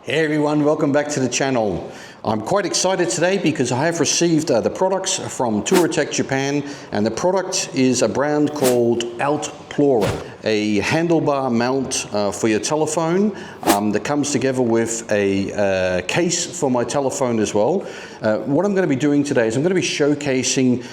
Hey everyone, welcome back to the channel. I'm quite excited today because I have received the products from Touratech Japan, and the product is a brand called Outplorer, a handlebar mount for your telephone that comes together with a case for my telephone as well. What I'm going to be doing today is I'm going to be showcasing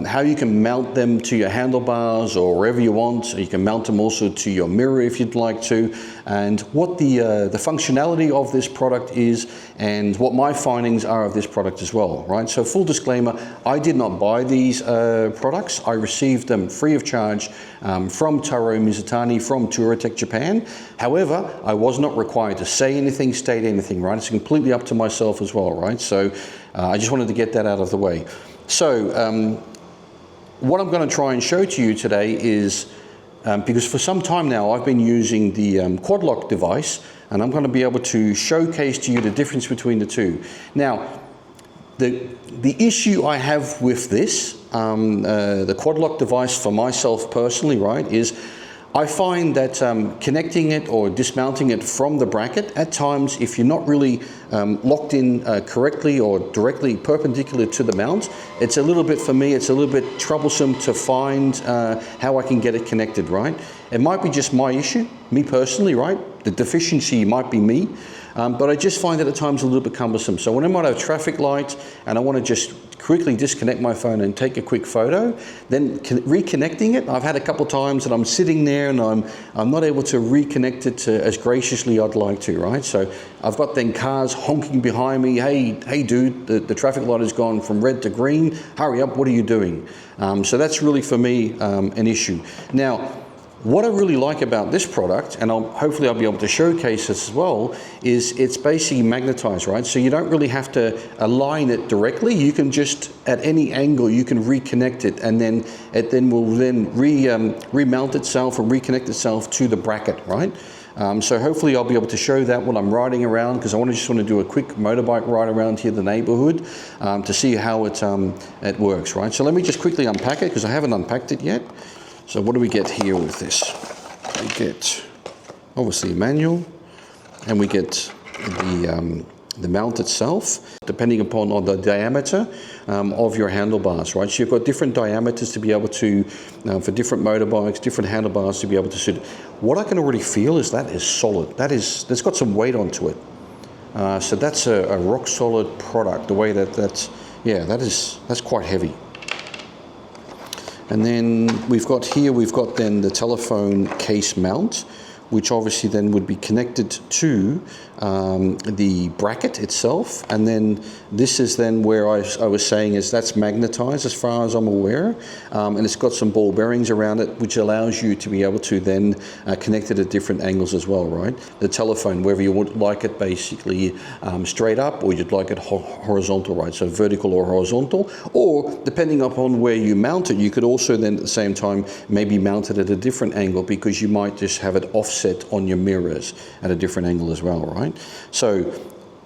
how you can mount them to your handlebars or wherever you want. You can mount them also to your mirror if you'd like to, and what the functionality of this product is and what my findings are of this product as well, right? So full disclaimer, I did not buy these products. I received them free of charge from Taro Mizutani from Touratech Japan. However, I was not required to say anything, state anything, right? It's completely up to myself as well, right? So I just wanted to get that out of the way. So what I'm going to try and show to you today is, because for some time now I've been using the quad lock device, and I'm going to be able to showcase to you the difference between the two. Now, the issue I have with this, the quad lock device for myself personally, right, is I find that connecting it or dismounting it from the bracket, at times if you're not really locked in correctly or directly perpendicular to the mount, it's a little bit, for me, it's a little bit troublesome to find how I can get it connected, right? It might be just my issue, me personally, right? The deficiency might be me, but I just find it at times a little bit cumbersome. So when I'm at a traffic light and I want to just quickly disconnect my phone and take a quick photo, then reconnecting it, I've had a couple times that I'm sitting there and I'm not able to reconnect it as graciously I'd like to, right? So I've got then cars honking behind me, hey dude, the traffic light has gone from red to green, hurry up, what are you doing? So that's really for me an issue. Now, what I really like about this product, and hopefully I'll be able to showcase this as well, is it's basically magnetized, right? So you don't really have to align it directly. You can just, at any angle, you can reconnect it, and then it will remount itself or reconnect itself to the bracket, right? So hopefully I'll be able to show that when I'm riding around, because I just want to do a quick motorbike ride around here in the neighborhood to see how it works, right? So let me just quickly unpack it, because I haven't unpacked it yet. So what do we get here with this? We get obviously a manual, and we get the mount itself, depending upon the diameter of your handlebars, right? So you've got different diameters to be able to, for different motorbikes, different handlebars to be able to suit. What I can already feel is that is solid. That's got some weight onto it. So that's a rock solid product. The way that's quite heavy. And then we've got then the telephone case mount, which obviously then would be connected to the bracket itself. And then this is then where I was saying is that's magnetized as far as I'm aware. And it's got some ball bearings around it, which allows you to be able to then connect it at different angles as well, right? The telephone, whether you would like it basically straight up, or you'd like it horizontal, right? So vertical or horizontal, or depending upon where you mount it, you could also then at the same time maybe mount it at a different angle, because you might just have it offset on your mirrors at a different angle as well, right? So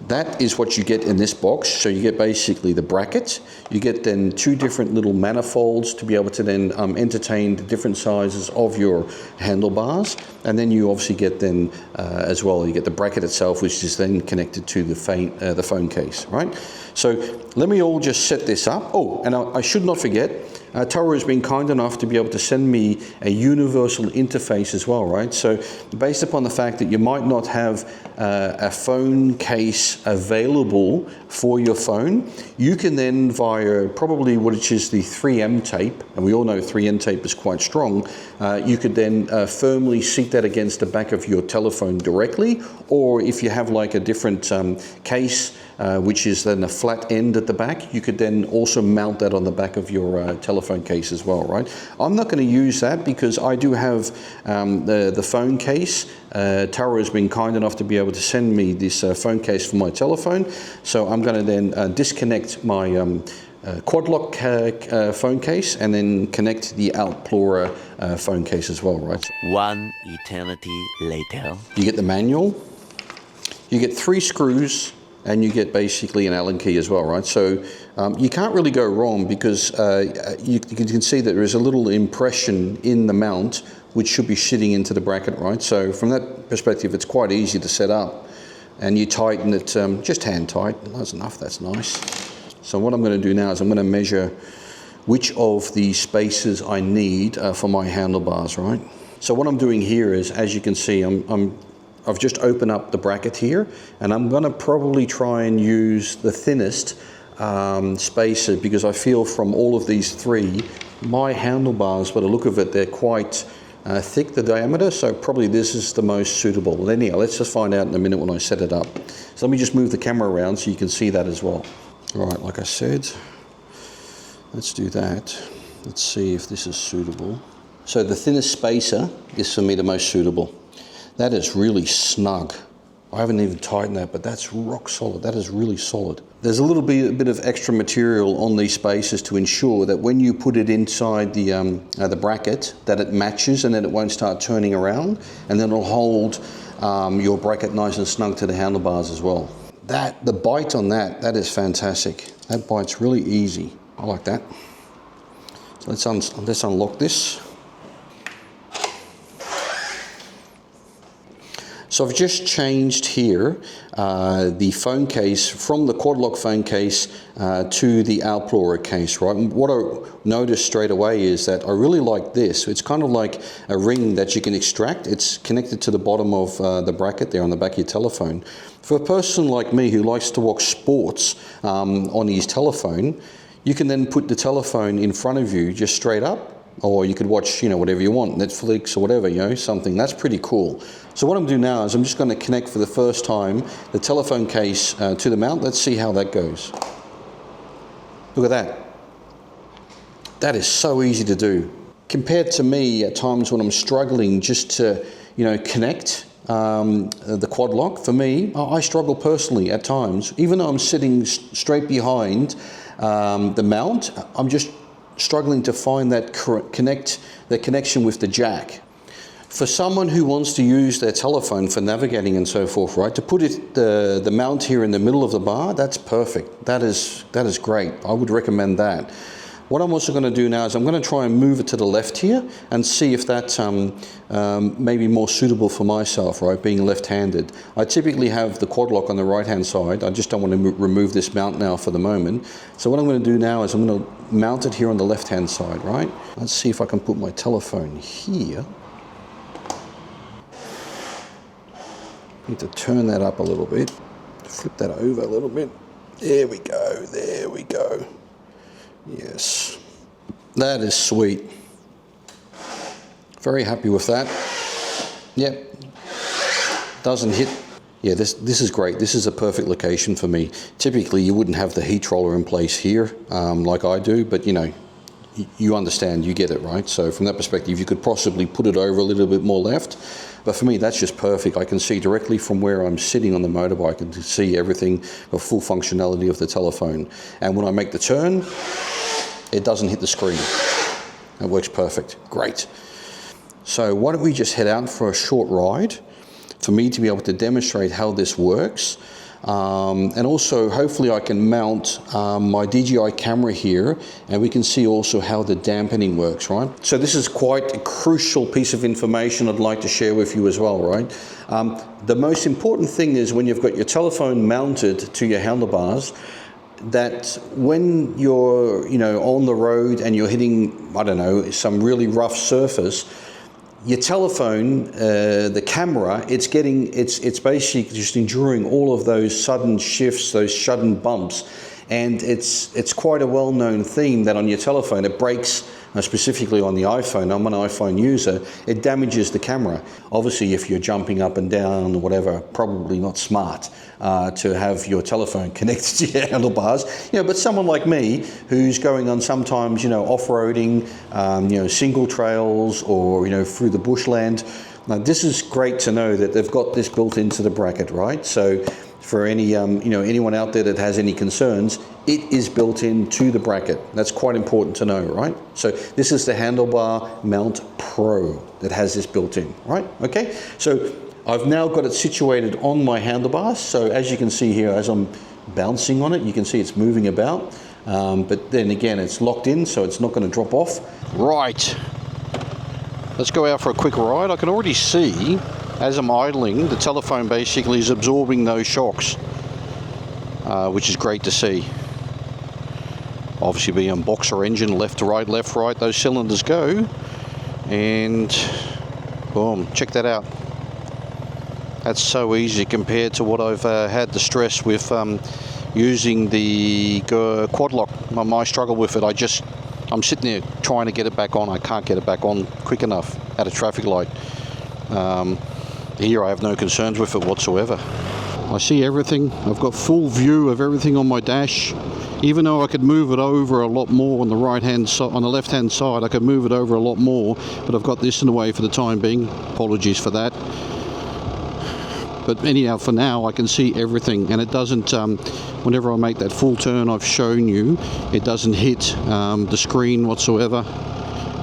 that is what you get in this box. So you get basically the bracket, you get then two different little manifolds to be able to then entertain the different sizes of your handlebars, and then you obviously get then as well, you get the bracket itself, which is then connected to the phone case, right? So let me all just set this up. Oh, and I should not forget, Taro has been kind enough to be able to send me a universal interface as well, right? So based upon the fact that you might not have a phone case available for your phone, you can then via probably which is the 3M tape, and we all know 3M tape is quite strong, you could then firmly seat that against the back of your telephone directly, or if you have like a different case, which is then a flat end at the back, you could then also mount that on the back of your telephone case as well, right? I'm not going to use that because I do have the phone case. Taro has been kind enough to be able to send me this phone case for my telephone, so I'm going to then disconnect my quad lock phone case and then connect the Outplorer phone case as well, right? One eternity later. You get the manual, you get 3 screws, and you get basically an Allen key as well, right? So you can't really go wrong, because you can see that there is a little impression in the mount which should be sitting into the bracket, right? So from that perspective, it's quite easy to set up. and you tighten it just hand tight. That's enough, that's nice. So what I'm going to do now is I'm going to measure which of the spaces I need for my handlebars, right? So what I'm doing here is, as you can see, I've just opened up the bracket here, and I'm going to probably try and use the thinnest spacer, because I feel from all of these three, my handlebars, by the look of it, they're quite thick, the diameter, so probably this is the most suitable. But anyhow, let's just find out in a minute when I set it up. So let me just move the camera around so you can see that as well. All right, like I said, let's do that. Let's see if this is suitable. So the thinnest spacer is for me the most suitable. That is really snug. I haven't even tightened that, but that's rock solid. That is really solid. There's a little bit of extra material on these spacers to ensure that when you put it inside the bracket, that it matches and then it won't start turning around, and then it'll hold your bracket nice and snug to the handlebars as well. The bite on that is fantastic. That bite's really easy. I like that. So let's unlock this. So I've just changed here the phone case from the quad lock phone case to the Outplorer case, right? And what I noticed straight away is that I really like this. It's kind of like a ring that you can extract. It's connected to the bottom of the bracket there on the back of your telephone. For a person like me who likes to watch sports on his telephone, you can then put the telephone in front of you just straight up, or you could watch, whatever you want, Netflix or whatever, something. That's pretty cool. So what I'm doing now is I'm just going to connect for the first time the telephone case to the mount. Let's see how that goes. Look at that. That is so easy to do. Compared to me at times when I'm struggling just to, connect the quad lock, for me, I struggle personally at times. Even though I'm sitting straight behind the mount, I'm just struggling to find that connection with the jack. For someone who wants to use their telephone for navigating and so forth, right, to put the mount here in the middle of the bar, that's perfect. That is great. I would recommend that. What I'm also going to do now is I'm going to try and move it to the left here and see if that's maybe more suitable for myself, right, being left-handed. I typically have the quad lock on the right-hand side. I just don't want to remove this mount now for the moment. So what I'm going to do now is I'm going to mount it here on the left-hand side, right? Let's see if I can put my telephone here. Need to turn that up a little bit, flip that over a little bit. There we go, there we go. Yes, that is sweet. Very happy with that. Yep, doesn't hit. Yeah, this is great. This is a perfect location for me. Typically, you wouldn't have the heat roller in place here like I do, but you understand, you get it, right? So from that perspective, you could possibly put it over a little bit more left. But for me, that's just perfect. I can see directly from where I'm sitting on the motorbike. I can see everything, the full functionality of the telephone. And when I make the turn, it doesn't hit the screen. It works perfect. Great. So why don't we just head out for a short ride for me to be able to demonstrate how this works. And also, hopefully I can mount my DJI camera here, and we can see also how the dampening works, right? So this is quite a crucial piece of information I'd like to share with you as well, right? The most important thing is when you've got your telephone mounted to your handlebars, that when you're, on the road and you're hitting, I don't know, some really rough surface, your telephone, the camera, it's basically just enduring all of those sudden shifts, those sudden bumps. And it's quite a well-known theme that on your telephone, it breaks, specifically on the iPhone. I'm an iPhone user, it damages the camera. Obviously, if you're jumping up and down or whatever, probably not smart to have your telephone connected to your handlebars. But someone like me who's going on sometimes, off-roading, single trails or, through the bushland. Now, this is great to know that they've got this built into the bracket, right? So for any, anyone out there that has any concerns, it is built into the bracket. That's quite important to know, right? So this is the Handlebar Mount Pro that has this built in, right? Okay, so I've now got it situated on my handlebars. So as you can see here, as I'm bouncing on it, you can see it's moving about. But then again, it's locked in, so it's not going to drop off. Right, let's go out for a quick ride. I can already see as I'm idling, the telephone basically is absorbing those shocks, which is great to see. Obviously being a boxer engine, left to right, those cylinders go, and boom, check that out. That's so easy compared to what I've had the stress with using the quad lock. My struggle with it, I'm sitting there trying to get it back on. I can't get it back on quick enough at a traffic light. Here I have no concerns with it whatsoever. I see everything. I've got full view of everything on my dash. Even though I could move it over a lot more on the right-hand side, on the left-hand side, I could move it over a lot more, but I've got this in the way for the time being. Apologies for that. But anyhow, for now, I can see everything, and it doesn't, whenever I make that full turn I've shown you, it doesn't hit the screen whatsoever,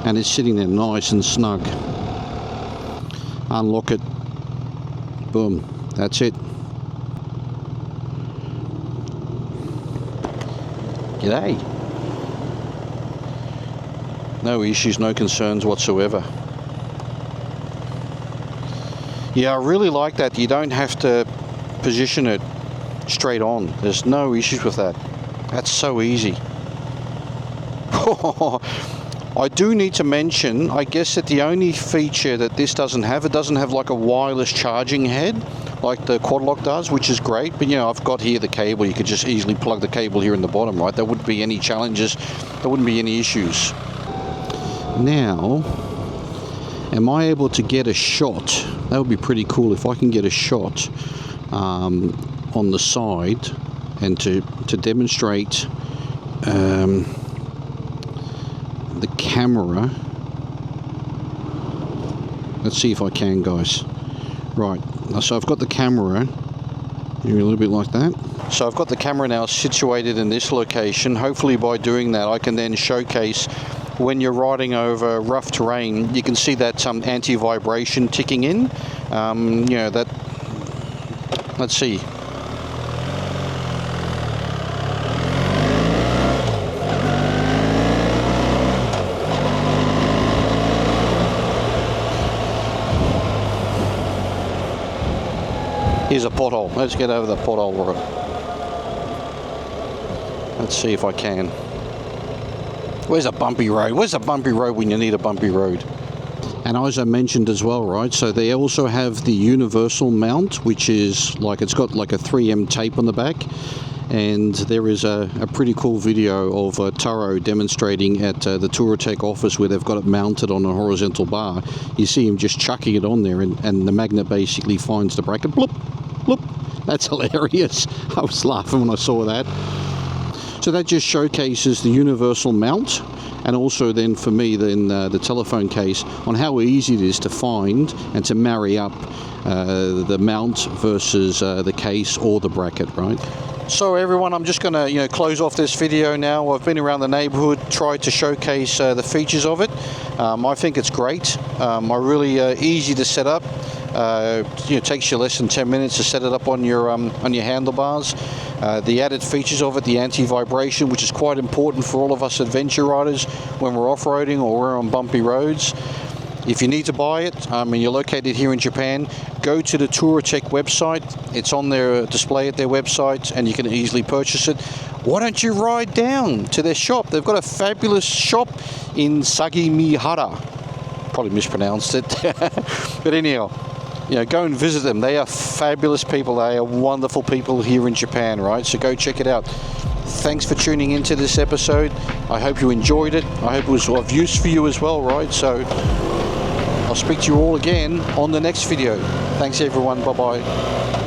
and it's sitting there nice and snug. Unlock it. Boom. That's it. G'day. No issues, no concerns whatsoever. Yeah, I really like that. You don't have to position it straight on. There's no issues with that. That's so easy. I do need to mention, I guess that the only feature that this doesn't have, it doesn't have like a wireless charging head like the quad lock does, which is great. But you know, I've got here the cable. You could just easily plug the cable here in the bottom, right? There wouldn't be any challenges. There wouldn't be any issues. Now, am I able to get a shot? That would be pretty cool if I can get a shot on the side and to demonstrate the camera. Let's see if I can, guys. Right, so I've got the camera here a little bit like that. So I've got the camera now situated in this location. Hopefully by doing that I can then showcase when you're riding over rough terrain, you can see that anti-vibration ticking in. You know, that, let's see. Here's a pothole. Let's get over the pothole road. Let's see if I can. Where's a bumpy road? Where's a bumpy road when you need a bumpy road? And as I mentioned as well, right, so they also have the universal mount, which is like, it's got like a 3M tape on the back. And there is a pretty cool video of Taro demonstrating at the Touratech office where they've got it mounted on a horizontal bar. You see him just chucking it on there, and the magnet basically finds the bracket. Bloop, bloop. That's hilarious. I was laughing when I saw that. So that just showcases the universal mount, and also then for me then the telephone case, on how easy it is to find and to marry up the mount versus the case or the bracket, right? So everyone, I'm just going to close off this video now. I've been around the neighborhood, tried to showcase the features of it. I think it's great. Really easy to set up. It takes you less than 10 minutes to set it up on your handlebars. The added features of it, the anti-vibration, which is quite important for all of us adventure riders when we're off-roading or we're on bumpy roads. If you need to buy it, and you're located here in Japan, go to the Touratech website. It's on their display at their website, and you can easily purchase it. Why don't you ride down to their shop? They've got a fabulous shop in Sagimihara. Probably mispronounced it. But anyhow, go and visit them. They are fabulous people. They are wonderful people here in Japan, right? So go check it out. Thanks for tuning into this episode. I hope you enjoyed it. I hope it was of use for you as well, right? So I'll speak to you all again on the next video. Thanks everyone. Bye-bye.